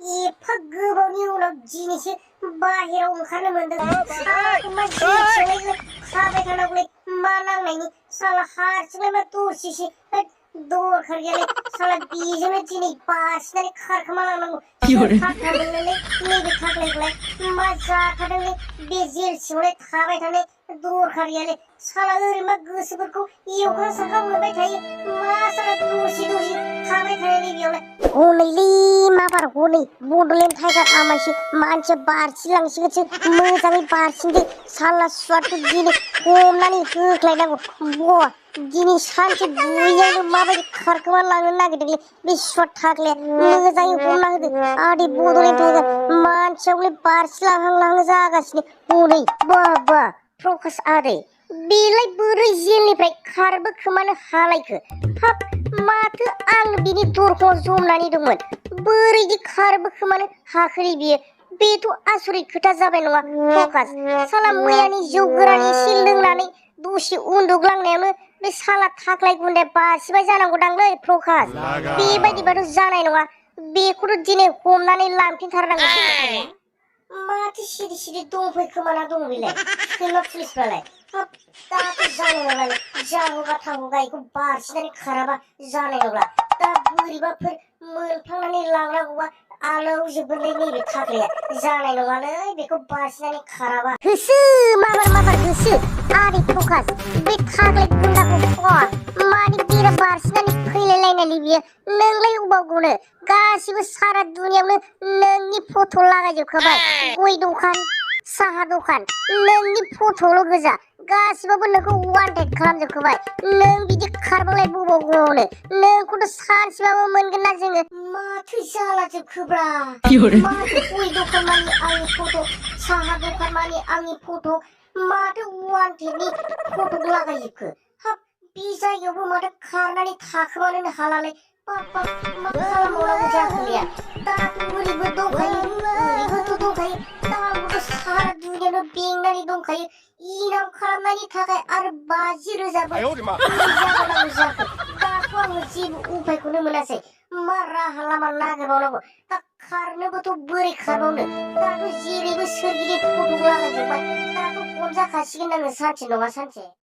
एफा गोबावनि उनाव दिनैसो बाहेराव ओंखारनो मोनदों। मा जिरायलाय खाबाय थानांगौलै मा नांनायनि साला हारसिंलाय मा दसेसो दरखार गैयालै साला बेजोंनो दिनै बासिनानै खारखोमा लांनांगौ। थाखा मोननोलै नैबे थाख्लायखौलाय मा जाखादोंलै बे जेल सिङावलाय थाबाय थानो दरखार गैयालै साला ओरै मा गोसोफोरखौ एवखां साखां मोनबाय थायो मा साला दसे थाबाय थानायलै बेयावलाय। हनैलै माबार हनै बड'लेण्ड टाइगार आमायसो मानसिया बारसिलांसिगोनसो मोजाङै बारसिनदो साला सुवादखौ दिनै हमनानै होख्लायनांगौ। बा दिनै सानसे बुयैयावनो माबायदि खारखोमा लांनो नागिरदोंलै बे सुवाद थाख्लाया मोजाङै हमना होदो आदै बड'लेण्ड टाइगार मानसियावलाय बारसिलांहां जागासिनो हनै बा प्रकाश आदै बेलाय बोरै जेलनिफ्राय खारबोखोमानो हालायखो हाब माथो आं बिनि दरखंआव जमनानै दंमोन बोरैदि खारबोखोमानो हाखोलै बियो बेथ' आसरित खोथा जाबाय नङा प्रकाश साला मैयानि जौ गोरान एसे लोंनानै दसे उन्दुग्लांनायावनो बे साला थाख्लाय गुन्दाया बासिबाय जानांगौदांलै प्रकाश बेबायदिबाथ' जानाय नङा बेखौथ' दिनै हमनानै लांफिनथारनांगौ। माथो सिरि दंफैखोमाना दं बेलाय सोरबा पुलिसफ्रालाय हाब दाथ' जानाय नंलालै जाहोगा थांहोगा बेखौ बारसिनानै खाराबा जानाय नंला दा बोरैबाफोर मोनफ्लांनानै लांनांगौबा आलौजोबगोनलै नैबे थाख्लाया जानाय नङालै बेखौ बारसिनानै खाराबा होसो माबार होसो आदै प्रकाश बे थाख्लाय गुन्दाखौ मानि बेरा बारसिनानै फैलायलायनायलै बियो नोंलाय अबाव गनो गासिबो सारा दुनियावनो नोंनि फट' लागायजोबखाबाय गय दखान साहा दखान नोंनि फट'ल' गोजा गासिबाबो नोंखौ वान्टेड खालामजोबखाबाय नों बिदि खारबालाय बबाव गनो नोंखौथ' सानसेबाबो मोनगोन ना जोङो। माथो जालाजोबखोब्रा माथो गय दखान मानि आंनि फट' साहा दखान मानि आंनि फट' माथो वान्टेडनि फट' लागायजोबखो हाब बे जायगायावबो माथो खारनानै थाखोमानोनो हालालै बाब मा खालामबावनांगौ जाखोलिया दाथ' ओरैबो दंखायो ओरैबोथ' दंखायो दा आंबोथ' सारा दुनियावनो बेंनानै दंखायो इनाम खालामनायनि थाखाय आरो 50,000 जाबावनांगौ जाखो दाथ' आङो जेबो उपायखौनो मोनासै मा राहा लामा नागिरबावनांगौ दा खारनोबोथ' बोरै खारबावनो दाथ' जेरैबो सोरगिदिं फट' लागायजोबबाय दाथ' हमजाखासिगोन आङो सानसे नङा सानसे।